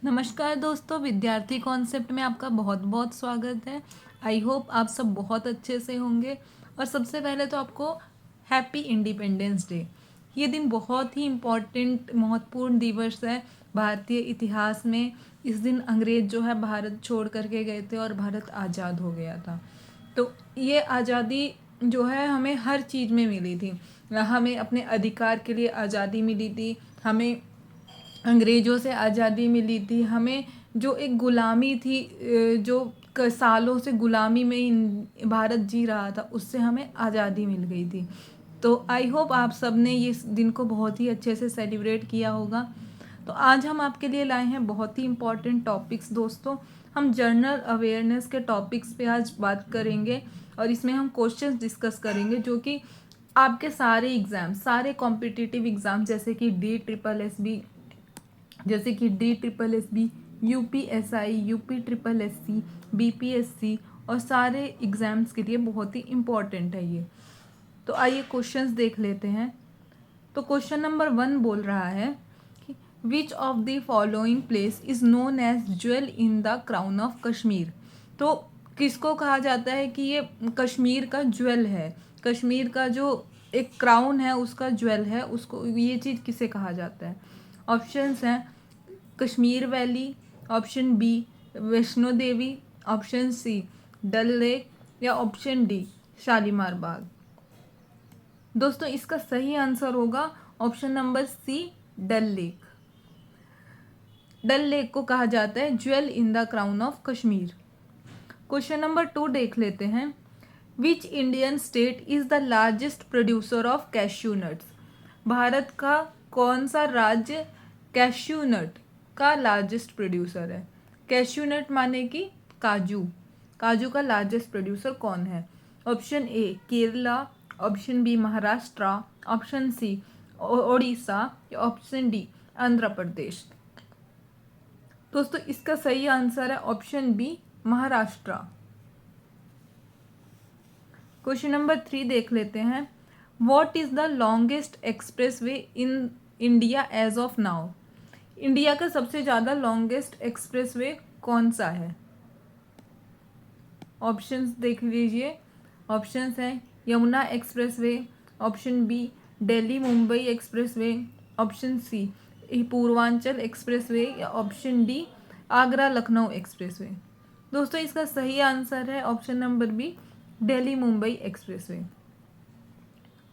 नमस्कार दोस्तों, विद्यार्थी कॉन्सेप्ट में आपका बहुत बहुत स्वागत है। आई होप आप सब बहुत अच्छे से होंगे। और सबसे पहले तो आपको हैप्पी इंडिपेंडेंस डे। ये दिन बहुत ही इम्पोर्टेंट महत्वपूर्ण दिवस है भारतीय इतिहास में। इस दिन अंग्रेज जो है भारत छोड़ करके गए थे और भारत आज़ाद हो गया था। तो ये आज़ादी जो है हमें हर चीज़ में मिली थी। हमें अपने अधिकार के लिए आज़ादी मिली थी, हमें अंग्रेज़ों से आज़ादी मिली थी, हमें जो एक गुलामी थी, जो सालों से गुलामी में भारत जी रहा था, उससे हमें आज़ादी मिल गई थी। तो आई होप आप सब ने ये दिन को बहुत ही अच्छे से सेलिब्रेट किया होगा। तो आज हम आपके लिए लाए हैं बहुत ही इम्पॉर्टेंट टॉपिक्स दोस्तों। हम जनरल अवेयरनेस के टॉपिक्स पे आज बात करेंगे और इसमें हम क्वेश्चंस डिस्कस करेंगे जो कि आपके सारे एग्ज़ाम, सारे कॉम्पिटिटिव एग्ज़ाम जैसे कि DSSB, UPSI, UPSSC, BPSC और सारे एग्ज़ाम्स के लिए बहुत ही इम्पॉर्टेंट है ये। तो आइए क्वेश्चंस देख लेते हैं। तो क्वेश्चन नंबर 1 बोल रहा है कि which of the following place is known as jewel in the crown of Kashmir. तो किसको कहा जाता है कि ये कश्मीर का ज्वेल है, कश्मीर का जो एक क्राउन है उसका ज्वेल है, उसको ये चीज़ किसे कहा जाता है। ऑप्शंस हैं Kashmir valley, option B Vaishno Devi, option C Dal lake या ऑप्शन डी शालीमार बाग। दोस्तों इसका सही आंसर होगा option number C Dal lake. Dal lake को कहा जाता है jewel in the crown of Kashmir. Question number 2 देख लेते हैं। Which Indian state is the largest producer of cashew nuts. Bharat का कौन सा राज्य कैश्यू नट का लार्जेस्ट प्रोड्यूसर है। कैश्यू नट माने कि काजू, काजू का लार्जेस्ट प्रोड्यूसर कौन है। Option A Kerala, option B Maharashtra, option C Odisha या ऑप्शन डी आंध्र प्रदेश। दोस्तों इसका सही आंसर है option B Maharashtra. Question number 3 देख लेते हैं। What is the longest expressway in India as of now. India का सबसे ज़्यादा लॉन्गेस्ट एक्सप्रेस वे कौन सा है। ऑप्शंस देख लीजिए। ऑप्शंस हैं Yamuna express way, option B Delhi Mumbai express way, option C Purvanchal express way या option D Agra Lucknow express way. दोस्तों इसका सही आंसर है option number B Delhi Mumbai express way.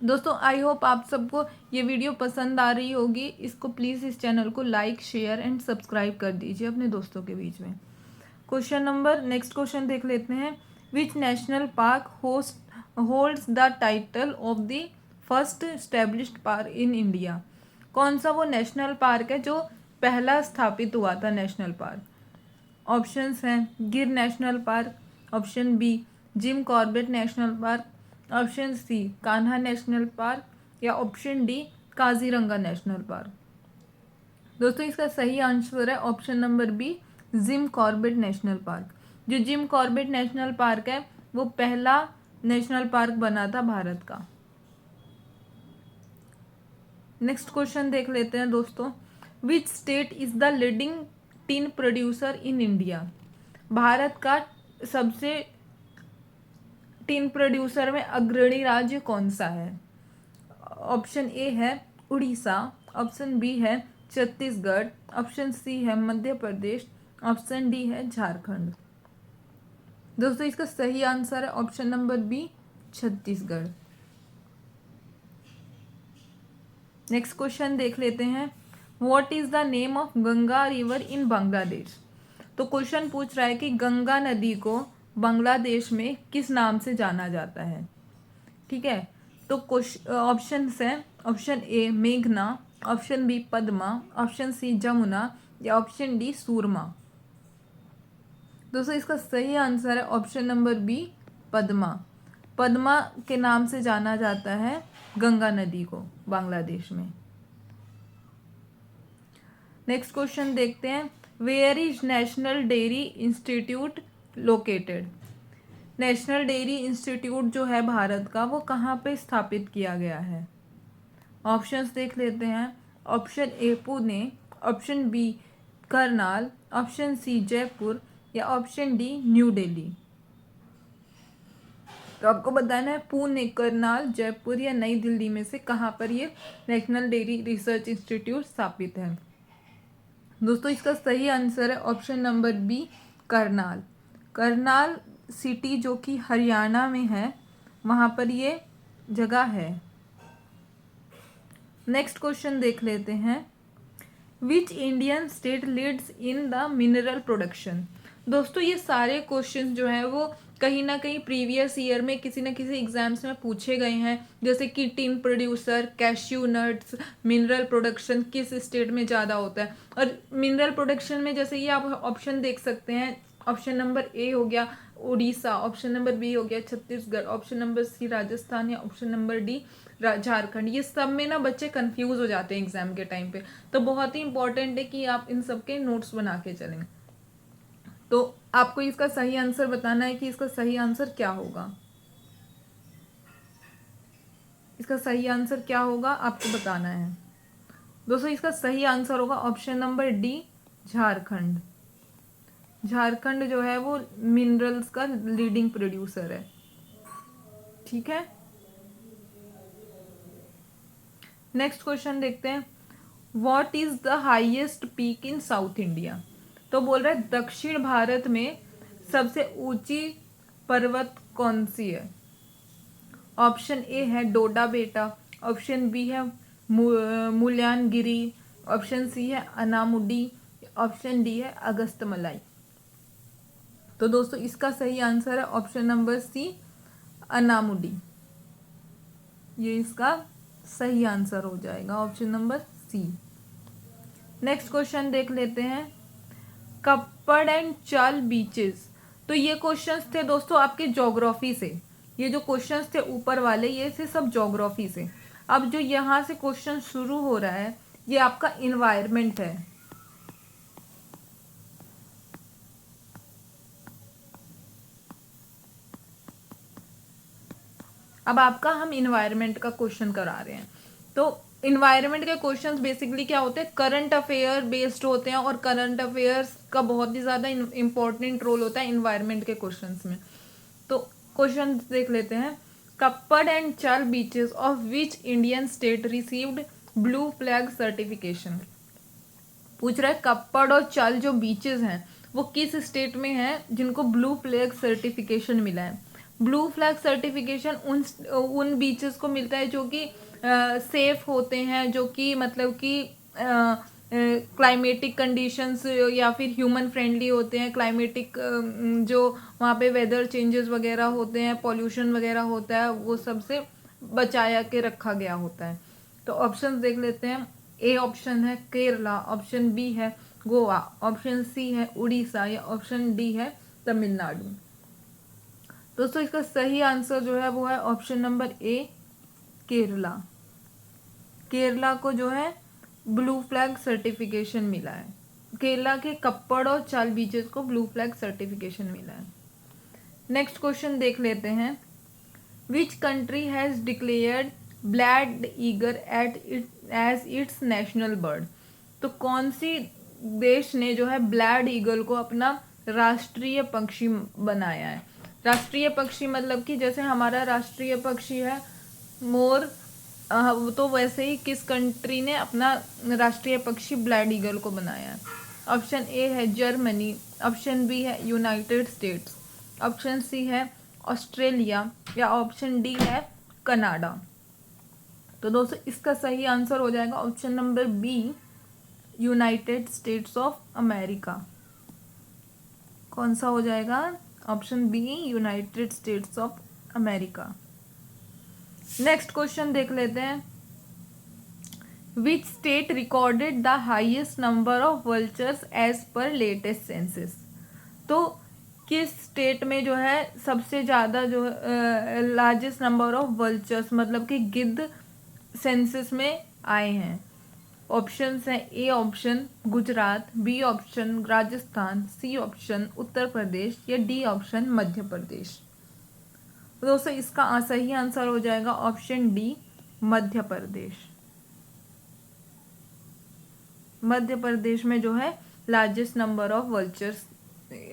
दोस्तों आई होप आप सबको ये वीडियो पसंद आ रही होगी। इसको प्लीज़ इस चैनल को लाइक शेयर एंड सब्सक्राइब कर दीजिए अपने दोस्तों के बीच में। नेक्स्ट क्वेश्चन देख लेते हैं। Which national park holds the title of the first established park in India. कौन सा वो नेशनल पार्क है जो पहला स्थापित हुआ था नेशनल पार्क। ऑप्शंस हैं Gir national park, option B Jim Corbett national park, option C Kanha national park या option D Kaziranga national park. दोस्तों इसका सही आंसर है option number B Jim Corbett national park. जो जिम कॉर्बेट नेशनल पार्क है वो पहला नेशनल पार्क बना था भारत का। नेक्स्ट क्वेश्चन देख लेते हैं दोस्तों। Which state is the leading tin producer in India. Bharat का सबसे टिन प्रोड्यूसर में अग्रणी राज्य कौन सा है। ऑप्शन ए है उड़ीसा, ऑप्शन बी है छत्तीसगढ़, ऑप्शन सी है मध्य प्रदेश, ऑप्शन डी है झारखंड। दोस्तों इसका सही आंसर है option number B Chhattisgarh. Next question देख लेते हैं। What is the name of Ganga river in Bangladesh. तो क्वेश्चन पूछ रहा है कि गंगा नदी को बांग्लादेश में किस नाम से जाना जाता है। ठीक है, तो ऑप्शन हैं ऑप्शन ए मेघना, option B Padma, option C Jamuna या ऑप्शन डी सूरमा। दोस्तों इसका सही आंसर है option number B Padma. Padma के नाम से जाना जाता है गंगा नदी को बांग्लादेश में। नेक्स्ट क्वेश्चन देखते हैं। Where is national dairy institute located. National dairy institute जो है भारत का वो कहाँ पे स्थापित किया गया है। ऑप्शंस देख लेते हैं। Option A Pune, option B Karnal, option C Jaipur या ऑप्शन डी न्यू दिल्ली। तो आपको बताना है पुणे, करनाल, जयपुर या नई दिल्ली में से कहाँ पर ये नेशनल डेयरी रिसर्च इंस्टीट्यूट स्थापित है। दोस्तों इसका सही आंसर है option number B, Karnal. Karnal city जो कि हरियाणा में है, वहाँ पर ये जगह है। नेक्स्ट क्वेश्चन देख लेते हैं। Which Indian state leads in the mineral production. दोस्तों ये सारे क्वेश्चन जो हैं वो कहीं ना कहीं प्रीवियस ईयर में किसी न किसी एग्जाम्स में पूछे गए हैं, जैसे कि tin producer, cashew nuts, mineral production किस स्टेट में ज़्यादा होता है। और मिनरल प्रोडक्शन में जैसे ये आप ऑप्शन देख सकते हैं, ऑप्शन नंबर ए हो गया उड़ीसा, ऑप्शन नंबर बी हो गया Chhattisgarh, option number C Rajasthan या ऑप्शन नंबर डी झारखंड। ये सब में ना बच्चे कंफ्यूज हो जाते हैं एग्जाम के टाइम पे, तो बहुत ही इंपॉर्टेंट है कि आप इन सब के नोट्स बना के चलें। तो आपको इसका सही आंसर बताना है कि इसका सही आंसर क्या होगा। इसका सही आंसर क्या होगा आपको बताना है। दोस्तों इसका सही आंसर होगा option number D, Jharkhand. Jharkhand जो है वो मिनरल्स का लीडिंग प्रोड्यूसर है। ठीक है, नेक्स्ट क्वेश्चन देखते हैं। What is the highest peak in south India. तो बोल रहा है दक्षिण भारत में सबसे ऊंची पर्वत कौन सी है। ऑप्शन ए है डोडा बेटा, ऑप्शन बी है मुल्यानगिरी, ऑप्शन सी है अनामुडी, ऑप्शन डी है अगस्तमलाई। तो दोस्तों इसका सही आंसर है ऑप्शन नंबर सी, अनामुडी। ये इसका सही आंसर हो जाएगा, option number C. Next question देख लेते हैं। Kappad and Chal beaches. तो ये क्वेश्चंस थे दोस्तों आपके ज्योग्राफी से। ये जो क्वेश्चंस थे ऊपर वाले ये थे सब ज्योग्राफी से। अब जो यहाँ से क्वेश्चन शुरू हो रहा है ये आपका इन्वायरमेंट है। अब आपका हम इन्वायरमेंट का क्वेश्चन करा रहे हैं। तो इन्वायरमेंट के क्वेश्चंस बेसिकली क्या होते हैं, करंट अफेयर बेस्ड होते हैं, और करंट अफेयर्स का बहुत ही ज़्यादा इंपॉर्टेंट रोल होता है इन्वायरमेंट के क्वेश्चंस में। तो क्वेश्चन देख लेते हैं। Kappad and Chal beaches of which Indian state received blue flag certification. पूछ रहा है कप्पड़ और चल जो बीचेस हैं वो किस स्टेट में हैं जिनको ब्लू फ्लैग सर्टिफिकेशन मिला है। ब्लू फ्लैग सर्टिफिकेशन उन बीचेस को मिलता है जो कि सेफ होते हैं, जो कि मतलब कि क्लाइमेटिक कंडीशंस या फिर ह्यूमन फ्रेंडली होते हैं। क्लाइमेटिक जो वहाँ पे वेदर चेंजेस वगैरह होते हैं, पॉल्यूशन वगैरह होता है, वो सबसे बचाया के रखा गया होता है। तो ऑप्शन देख लेते हैं। ए ऑप्शन है केरला, ऑप्शन बी है गोवा, ऑप्शन सी है उड़ीसा या ऑप्शन डी है तमिलनाडु। दोस्तों इसका सही आंसर जो है वो है ऑप्शन नंबर ए, केरला। केरला को जो है ब्लू फ्लैग सर्टिफिकेशन मिला है। केरला के कप्पड़ और चल बीचेस को ब्लू फ्लैग सर्टिफिकेशन मिला है। नेक्स्ट क्वेश्चन देख लेते हैं। Which country has declared bald eagle as its national bird. तो कौन सी देश ने जो है ब्लैड ईगल को अपना राष्ट्रीय पक्षी बनाया है। राष्ट्रीय पक्षी मतलब कि जैसे हमारा राष्ट्रीय पक्षी है मोर, तो वैसे ही किस कंट्री ने अपना राष्ट्रीय पक्षी ब्लैड ईगल को बनाया है। ऑप्शन ए है जर्मनी, ऑप्शन बी है यूनाइटेड स्टेट्स, ऑप्शन सी है ऑस्ट्रेलिया या ऑप्शन डी है कनाडा। तो दोस्तों इसका सही आंसर हो जाएगा option number B, United States of America. कौन सा हो जाएगा, option B, United States of America. Next question देख लेते हैं। Which state recorded the highest number of vultures as per latest census. तो किस स्टेट में जो है सबसे ज़्यादा जो लार्जेस्ट नंबर ऑफ वल्चर्स मतलब कि गिद्ध सेंसस में आए हैं। ऑप्शंस हैं A option Gujarat, B option Rajasthan, C option Uttar Pradesh या डी ऑप्शन मध्य प्रदेश। तो दोस्तों इसका सही आंसर हो जाएगा ऑप्शन डी, मध्य प्रदेश। मध्य प्रदेश में जो है लार्जेस्ट नंबर ऑफ वल्चर्स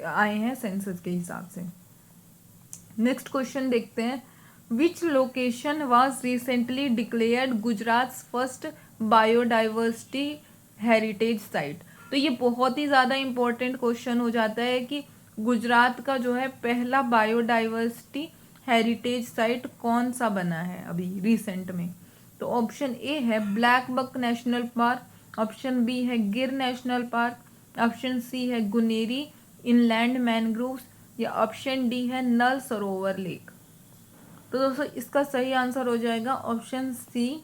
आए हैं सेंसस के हिसाब से। नेक्स्ट क्वेश्चन देखते हैं, विच location was recently declared Gujarat first biodiversity heritage site. तो ये बहुत ही ज़्यादा इम्पोर्टेंट क्वेश्चन हो जाता है कि गुजरात का जो है पहला बायोडाइवर्सिटी हेरिटेज साइट कौन सा बना है अभी रिसेंट में। तो ऑप्शन ए है blackbuck national park, option B है Gir national park, option C है गुनेरी इनलैंड मैनग्रोव्स, या ऑप्शन डी है नल सरोवर लेक। तो दोस्तों इसका सही आंसर हो जाएगा option C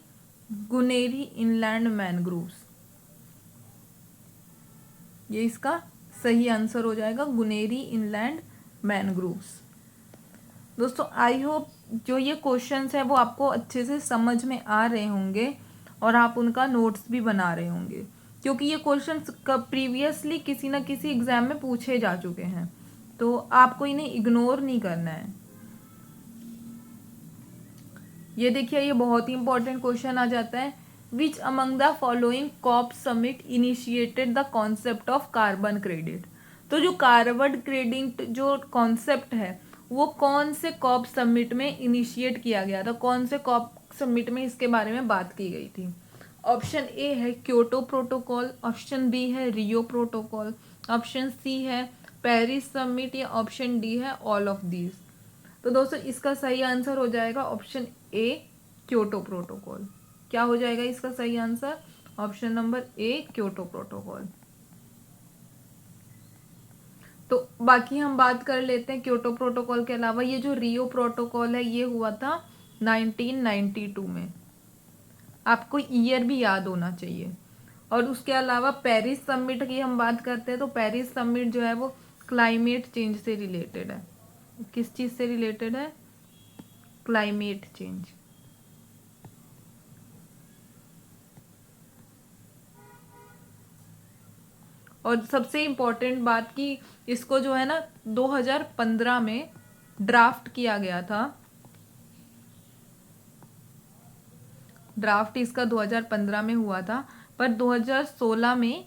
Guneri inland mangroves. ये इसका सही आंसर हो जाएगा गुनेरी इनलैंड मैनग्रोव्स। दोस्तों आई होप जो ये क्वेश्चंस है वो आपको अच्छे से समझ में आ रहे होंगे और आप उनका नोट्स भी बना रहे होंगे, क्योंकि ये क्वेश्चंस प्रीवियसली किसी ना किसी एग्जाम में पूछे जा चुके हैं, तो आपको इन्हें इग्नोर नहीं करना है। ये देखिए, ये बहुत ही इंपॉर्टेंट क्वेश्चन आ जाता है, which among the following COP summit initiated the concept of carbon credit. तो जो कार्बन क्रेडिट जो कॉन्सेप्ट है वो कौन से कॉप समिट में इनिशिएट किया गया था, कौन से कॉप समिट में इसके बारे में बात की गई थी। ऑप्शन ए है क्योटो प्रोटोकॉल, ऑप्शन बी है रियो प्रोटोकॉल, ऑप्शन सी है पेरिस समिट, या ऑप्शन डी है ऑल ऑफ दीज। तो दोस्तों इसका सही आंसर हो जाएगा ऑप्शन ए क्योटो प्रोटोकॉल। क्या हो जाएगा इसका सही आंसर, ऑप्शन नंबर ए क्योटो प्रोटोकॉल। तो बाकी हम बात कर लेते हैं क्योटो प्रोटोकॉल के अलावा ये जो रियो प्रोटोकॉल है ये हुआ था 1992 में, आपको ईयर भी याद होना चाहिए। और उसके अलावा पेरिस समिट की हम बात करते हैं तो पेरिस समिट जो है वो क्लाइमेट चेंज से रिलेटेड है। किस चीज़ से रिलेटेड है, क्लाइमेट चेंज। और सबसे इम्पोर्टेंट बात कि इसको जो है ना 2015 में ड्राफ्ट किया गया था, ड्राफ्ट इसका 2015 में हुआ था, पर 2016 में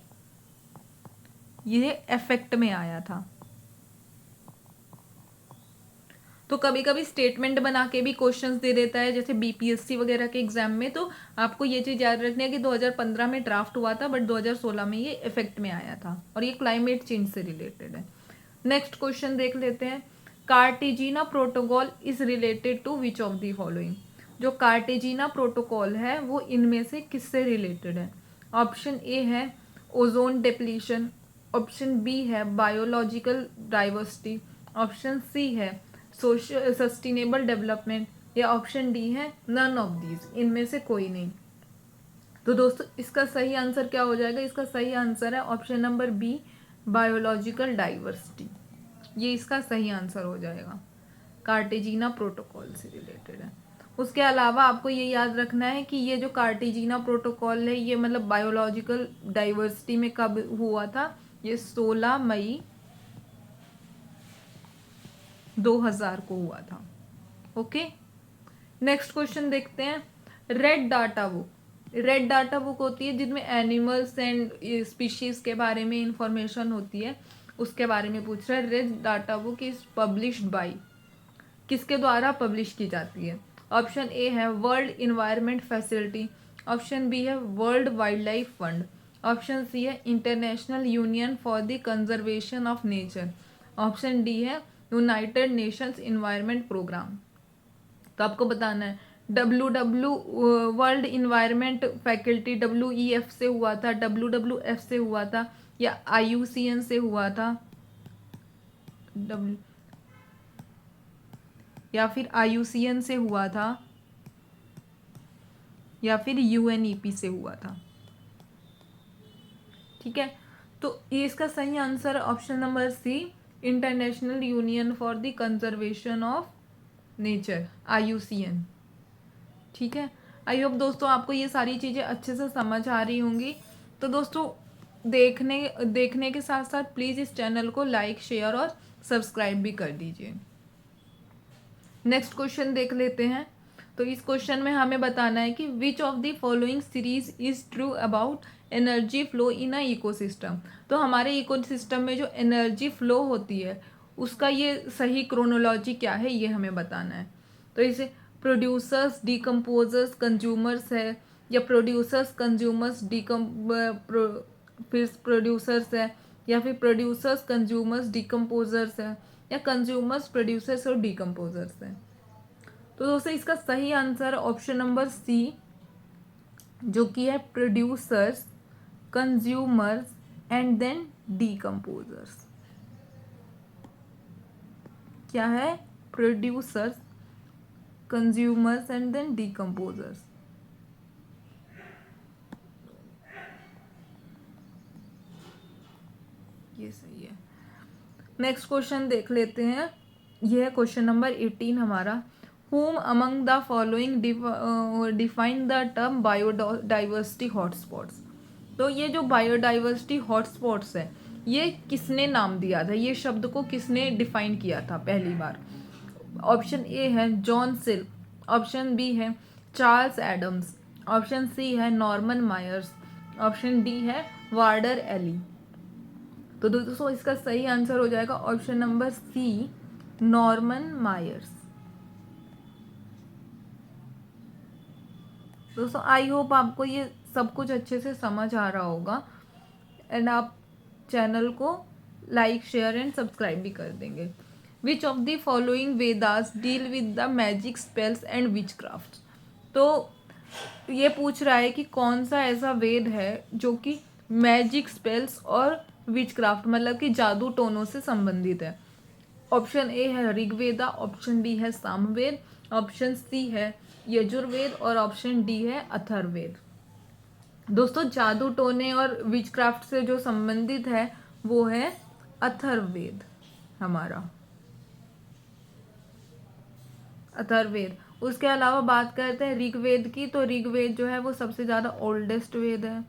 ये इफेक्ट में आया था। तो कभी कभी स्टेटमेंट बना के भी क्वेश्चंस दे देता है, जैसे बीपीएससी वगैरह के एग्जाम में। तो आपको ये चीज़ याद रखनी है कि 2015 में ड्राफ्ट हुआ था, बट 2016 में ये इफेक्ट में आया था, और ये क्लाइमेट चेंज से रिलेटेड है। नेक्स्ट क्वेश्चन देख लेते हैं, Cartagena protocol is related to which of the following. जो कार्टेजिना प्रोटोकॉल है वो इनमें से किससे रिलेटेड है। ऑप्शन ए है ओजोन डिप्लीशन, ऑप्शन बी है बायोलॉजिकल डाइवर्सिटी, ऑप्शन सी है सोशल सस्टेनेबल डेवलपमेंट, या ऑप्शन डी है नन ऑफ दीज, इनमें से कोई नहीं। तो दोस्तों इसका सही आंसर क्या हो जाएगा, इसका सही आंसर है option number B biological diversity. ये इसका सही आंसर हो जाएगा, कार्टेजिना प्रोटोकॉल से रिलेटेड है। उसके अलावा आपको ये याद रखना है कि ये जो कार्टेजिना प्रोटोकॉल है ये मतलब बायोलॉजिकल डाइवर्सिटी में कब हुआ था, ये 16 मई 2000 को हुआ था। ओके, नेक्स्ट क्वेश्चन देखते हैं, red data book. Red data book होती है जिसमें एनिमल्स एंड स्पीशीज के बारे में इंफॉर्मेशन होती है, उसके बारे में पूछ रहा है। Red data book is published by, किसके द्वारा पब्लिश की जाती है। ऑप्शन ए है world environment facility, option B है world wild life fund, option C है international union for the conservation of nature, option D है यूनाइटेड नेशंस इन्वायरमेंट प्रोग्राम। तो आपको बताना है WW world environment faculty WEF से हुआ था, WWF से हुआ था, या IUCN से हुआ था, या फिर IUCN से हुआ था, या फिर UNEP से हुआ था। ठीक है, तो ये इसका सही answer option number C international union for the conservation of nature, IUCN। ठीक है, आई होप दोस्तों आपको ये सारी चीज़ें अच्छे से समझ आ रही होंगी। तो दोस्तों देखने के साथ साथ प्लीज़ इस चैनल को लाइक शेयर और सब्सक्राइब भी कर दीजिए। नेक्स्ट क्वेश्चन देख लेते हैं। तो इस क्वेश्चन में हमें बताना है कि which of the following series is true about energy flow in a ecosystem. तो हमारे इकोसिस्टम में जो एनर्जी फ्लो होती है उसका ये सही क्रोनोलॉजी क्या है ये हमें बताना है। तो इसे प्रोड्यूसर्स, डिकम्पोजर्स, कंज्यूमर्स है, या प्रोड्यूसर्स, कंज्यूमर्स, फिर प्रोड्यूसर्स है, या फिर प्रोड्यूसर्स, कंज्यूमर्स, डिकम्पोजर्स है, या कंज्यूमर्स, प्रोड्यूसर्स और डिकम्पोजर्स है। तो दोस्तों इसका सही आंसर ऑप्शन नंबर सी, जो कि है producers, consumers and then decomposers. क्या है? Producers, consumers and then decomposers. ये सही है। नेक्स्ट क्वेश्चन देख लेते हैं। यह है क्वेश्चन नंबर 18 हमारा। Whom among the following define the term biodiversity hotspots? तो ये जो बायोडाइवर्सिटी हॉटस्पॉट्स है ये किसने नाम दिया था, ये शब्द को किसने डिफाइन किया था पहली बार? ऑप्शन ए है जॉन सिल्क, ऑप्शन बी है चार्ल्स एडम्स, ऑप्शन सी है नॉर्मन मायर्स, ऑप्शन डी है वार्डर एली। तो दोस्तों इसका सही आंसर हो जाएगा option number C, Norman Myers. दोस्तों आई होप आपको ये सब कुछ अच्छे से समझ आ रहा होगा एंड आप चैनल को लाइक, शेयर एंड सब्सक्राइब भी कर देंगे। विच of the following Vedas deal with the magic spells and which craft? तो ये पूछ रहा है कि कौन सा ऐसा वेद है जो कि मैजिक स्पेल्स और विच क्राफ्ट मतलब कि जादू टोनों से संबंधित है। ऑप्शन ए है ऋग्वेदा, ऑप्शन बी है सामवेद, ऑप्शन सी है यजुर्वेद और ऑप्शन डी है अथर्ववेद। दोस्तों जादू टोने और विचक्राफ्ट से जो संबंधित है वो है अथर्ववेद हमारा, अथर्ववेद। उसके अलावा बात करते हैं ऋग्वेद की, तो ऋग्वेद जो है वो सबसे ज़्यादा ओल्डेस्ट वेद है।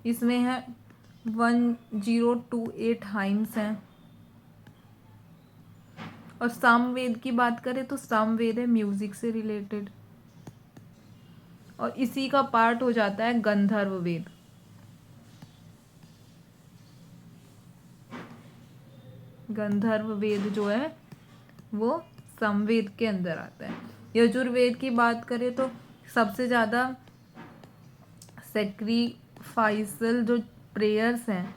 इसमें है 1028 हाइम्स हैं। और सामवेद की बात करें तो सामवेद है म्यूजिक से रिलेटेड, और इसी का पार्ट हो जाता है गंधर्व वेद। गंधर्व वेद जो है वो सामवेद के अंदर आता है। यजुर्वेद की बात करें तो सबसे ज़्यादा सेक्रीफाइसल जो प्रेयर्स हैं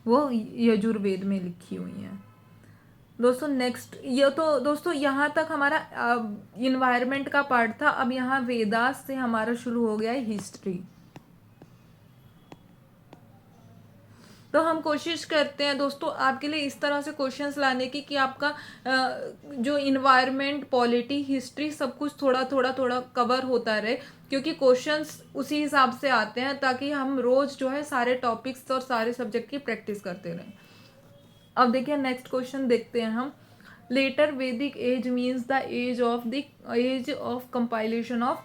वो यजुर्वेद में लिखी हुई हैं। दोस्तों नेक्स्ट, ये तो दोस्तों यहाँ तक हमारा इन्वायरमेंट का पार्ट था। अब यहाँ वेदास से हमारा शुरू हो गया है हिस्ट्री। तो हम कोशिश करते हैं दोस्तों आपके लिए इस तरह से क्वेश्चंस लाने की कि आपका जो इन्वायरमेंट, पॉलिटी, हिस्ट्री सब कुछ थोड़ा थोड़ा कवर होता रहे, क्योंकि क्वेश्चंस उसी हिसाब से आते हैं ताकि हम रोज जो है सारे टॉपिक्स और सारे सब्जेक्ट की प्रैक्टिस करते रहें। अब देखिए नेक्स्ट क्वेश्चन देखते हैं हम। Later Vedic age means the age of compilation of.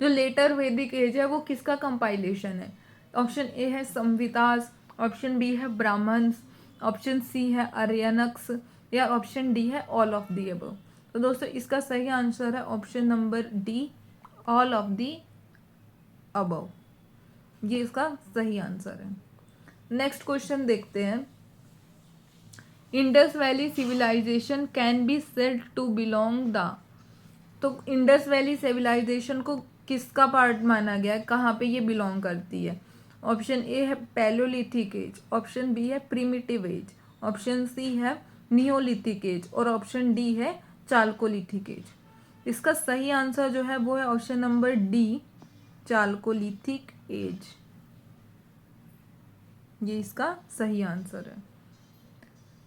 जो लेटर वैदिक एज है वो किसका कंपाइलेशन है? ऑप्शन ए है संवितास, ऑप्शन बी है ब्राह्मण्स, ऑप्शन सी है आर्यनक्स, या ऑप्शन डी है ऑल ऑफ दी अबव। तो दोस्तों इसका सही आंसर है option number D, all of the above. ये इसका सही आंसर है। नेक्स्ट क्वेश्चन देखते हैं। Indus valley civilisation can be said to belong the. तो इंडस वैली सिविलाइजेशन को किसका पार्ट माना गया है, कहाँ पे ये बिलोंग करती है? ऑप्शन ए है पैलोलिथिक एज, ऑप्शन बी है प्रीमिटिव एज, ऑप्शन सी है नियोलिथिक एज और ऑप्शन डी है चाल्कोलिथिक एज। इसका सही आंसर जो है वो है option number D, Chalcolithic age. ये इसका सही आंसर है।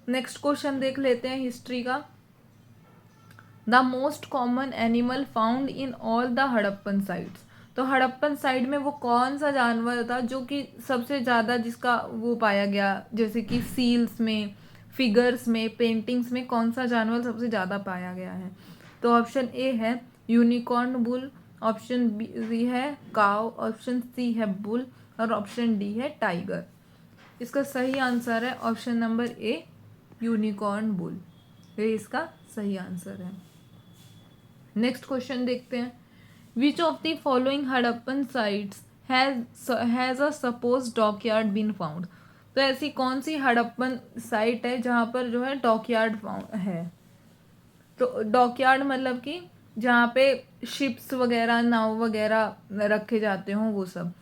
नेक्स्ट क्वेश्चन देख लेते हैं हिस्ट्री का। The most common animal found in all the Harappan sites. तो हड़प्पन साइट में वो कौन सा जानवर था जो कि सबसे ज़्यादा जिसका वो पाया गया, जैसे कि सील्स में, फिगर्स में, पेंटिंग्स में कौन सा जानवर सबसे ज़्यादा पाया गया है? तो ऑप्शन ए है यूनिकॉर्न बुल, ऑप्शन बी है काव, ऑप्शन सी है बुल और ऑप्शन डी है टाइगर। इसका सही आंसर है option number A, unicorn bull. ये इसका सही आंसर है। नेक्स्ट क्वेश्चन देखते हैं, which of the following Harappan sites has a suppose dockyard been found. तो ऐसी कौन सी हड़प्पन साइट है जहाँ पर जो है डॉकयार्ड फाउंड है। तो डॉकयार्ड मतलब कि जहाँ पे शिप्स वगैरह नाव वगैरह रखे जाते हों वो सब।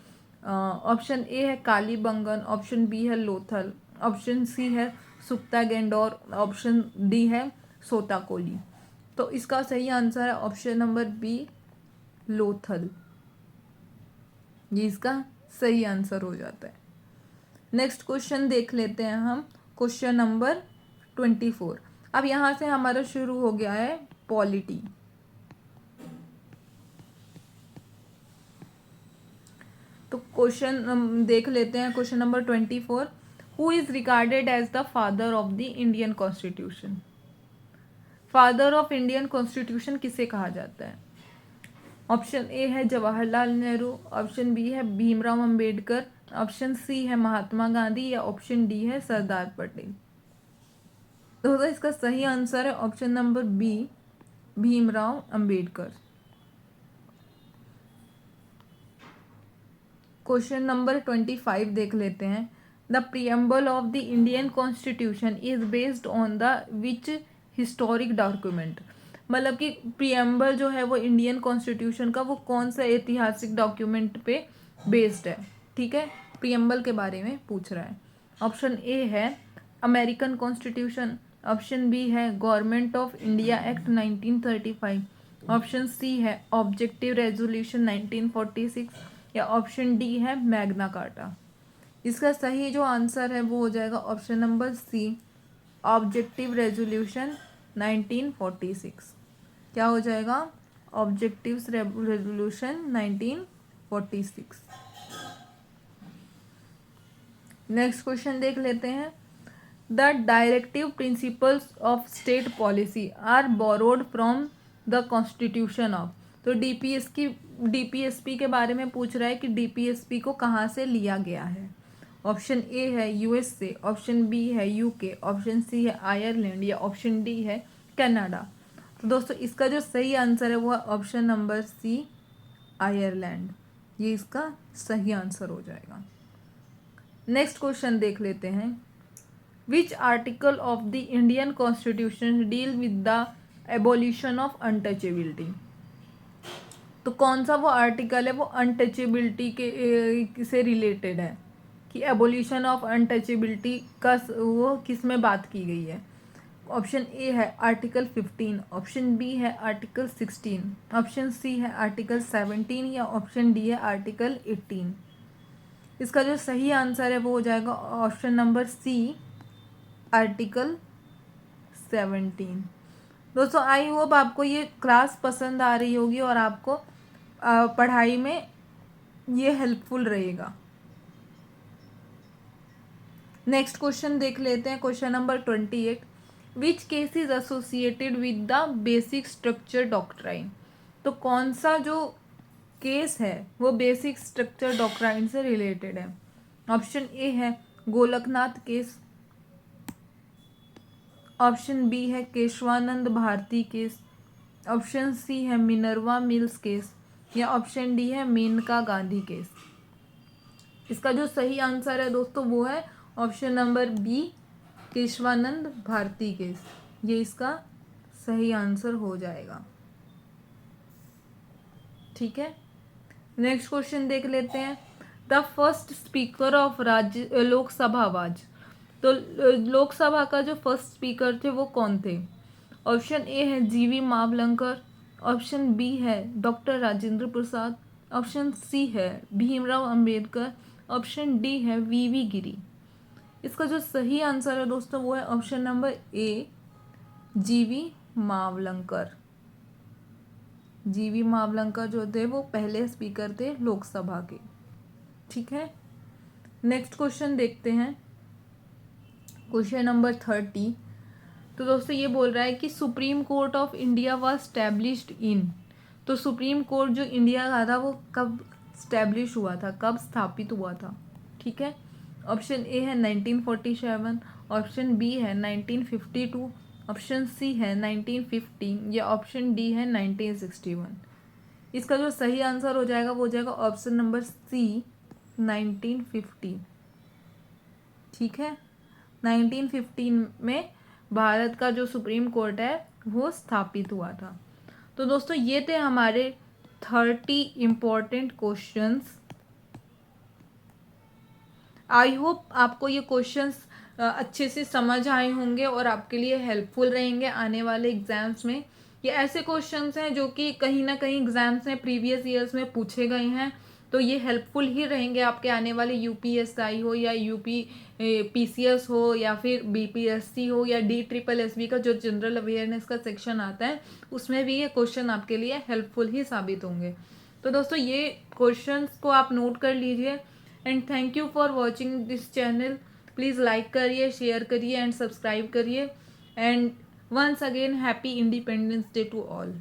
ऑप्शन ए है कालीबंगन, ऑप्शन बी है लोथल, ऑप्शन सी है सुक्ता गेंडोर, ऑप्शन डी है सोताकोली। तो इसका सही आंसर है ऑप्शन नंबर बी लोथल। ये इसका सही आंसर हो जाता है। नेक्स्ट क्वेश्चन देख लेते हैं हम, क्वेश्चन नंबर 24। अब यहाँ से हमारा शुरू हो गया है पॉलिटी। तो क्वेश्चन देख लेते हैं, question number 24, who is regarded as the father of the Indian constitution. Father of Indian constitution किसे कहा जाता है। ऑप्शन ए है जवाहरलाल नेहरू, ऑप्शन बी है भीमराव अंबेडकर, ऑप्शन सी है महात्मा गांधी या ऑप्शन डी है सरदार पटेल। तो इसका सही आंसर है option number B Bhimrao Ambedkar. Question number 25 देख लेते हैं, the preamble of the Indian constitution is based on the which historic document. मतलब कि प्रियम्बल जो है वो इंडियन कॉन्स्टिट्यूशन का वो कौन सा ऐतिहासिक डॉक्यूमेंट पे बेस्ड है। ठीक है, प्रियम्बल के बारे में पूछ रहा है। ऑप्शन ए है अमेरिकन कॉन्स्टिट्यूशन, ऑप्शन बी है government of India act 1935, option C है ऑब्जेक्टिव रेजोल्यूशन 1946 या ऑप्शन डी है मैग्ना कार्टा। इसका सही जो आंसर है वो हो जाएगा option number C objective resolution 1946। क्या हो जाएगा, ऑब्जेक्टिव रेजोल्यूशन 1946। नेक्स्ट क्वेश्चन देख लेते हैं, the directive principles of state policy are borrowed from the constitution of. तो डीपीएसपी के बारे में पूछ रहा है कि डीपीएसपी को कहाँ से लिया गया है। ऑप्शन ए है यूएस से, ऑप्शन बी है यूके, ऑप्शन सी है आयरलैंड या ऑप्शन डी है कनाडा। तो दोस्तों इसका जो सही आंसर है वो है ऑप्शन नंबर सी आयरलैंड। ये इसका सही आंसर हो जाएगा। नेक्स्ट क्वेश्चन देख लेते हैं, which article of the Indian constitution deal with the abolition of untouchability. तो कौन सा वो आर्टिकल है वो अनटचेबिलिटी के से रिलेटेड है, कि एबोलिशन ऑफ अनटचेबिलिटी का वो किस में बात की गई है। ऑप्शन ए है आर्टिकल 15, ऑप्शन बी है आर्टिकल 16, ऑप्शन सी है आर्टिकल 17 या ऑप्शन डी है आर्टिकल 18। इसका जो सही आंसर है वो हो जाएगा ऑप्शन नंबर सी आर्टिकल 17। दोस्तों आई होप आपको ये क्लास पसंद आ रही होगी और आपको पढ़ाई में ये हेल्पफुल रहेगा। नेक्स्ट क्वेश्चन देख लेते हैं, question number 28, which case is associated with the basic structure doctrine. तो कौन सा जो केस है वो बेसिक स्ट्रक्चर डॉक्ट्राइन से रिलेटेड है। ऑप्शन ए है गोलकनाथ केस, ऑप्शन बी है Kesavananda Bharati case, option C है मिनर्वा मिल्स केस या ऑप्शन डी है मेनका गांधी केस। इसका जो सही आंसर है दोस्तों वो है option number B Kesavananda Bharati case. ये इसका सही आंसर हो जाएगा। ठीक है, नेक्स्ट क्वेश्चन देख लेते हैं, द फर्स्ट स्पीकर ऑफ राज्य लोकसभा आवाज। तो लोकसभा का जो फर्स्ट स्पीकर थे वो कौन थे। ऑप्शन ए है जीवी मावलंकर, ऑप्शन बी है doctor Rajendra Prasad, option C है भीमराव अंबेडकर, ऑप्शन डी है वीवी गिरी। इसका जो सही आंसर है दोस्तों वो है ऑप्शन नंबर ए जीवी मावलंकर। जीवी मावलंकर जो थे वो पहले स्पीकर थे लोकसभा के। ठीक है, नेक्स्ट क्वेश्चन देखते हैं, क्वेश्चन नंबर 30। तो दोस्तों ये बोल रहा है कि supreme court of India was established इन। तो सुप्रीम कोर्ट जो इंडिया का था वो कब स्टैब्लिश हुआ था, कब स्थापित हुआ था। ठीक है, ऑप्शन ए है 1947, ऑप्शन बी है 1952, ऑप्शन सी है 1950 या ऑप्शन डी है 1961। इसका जो सही आंसर हो जाएगा वो हो जाएगा ऑप्शन नंबर सी 1950। ठीक है, 1915 में भारत का जो सुप्रीम कोर्ट है वो स्थापित हुआ था। तो दोस्तों ये थे हमारे 30 इम्पोर्टेंट क्वेश्चंस। आई होप आपको ये क्वेश्चंस अच्छे से समझ आए होंगे और आपके लिए हेल्पफुल रहेंगे आने वाले एग्जाम्स में। ये ऐसे क्वेश्चंस हैं जो कि कहीं ना कहीं एग्जाम्स में प्रीवियस ईयर्स में पूछे गए हैं, तो ये हेल्पफुल ही रहेंगे आपके आने वाले यूपीएसआई हो या यूपी पीसीएस हो या फिर बीपीएससी हो या DSSB का जो जनरल अवेयरनेस का सेक्शन आता है उसमें भी ये क्वेश्चन आपके लिए हेल्पफुल ही साबित होंगे। तो दोस्तों ये क्वेश्चंस को आप नोट कर लीजिए। And thank you for watching this channel. Please like करिए, शेयर करिए एंड सब्सक्राइब करिए। And once again happy Independence Day to all.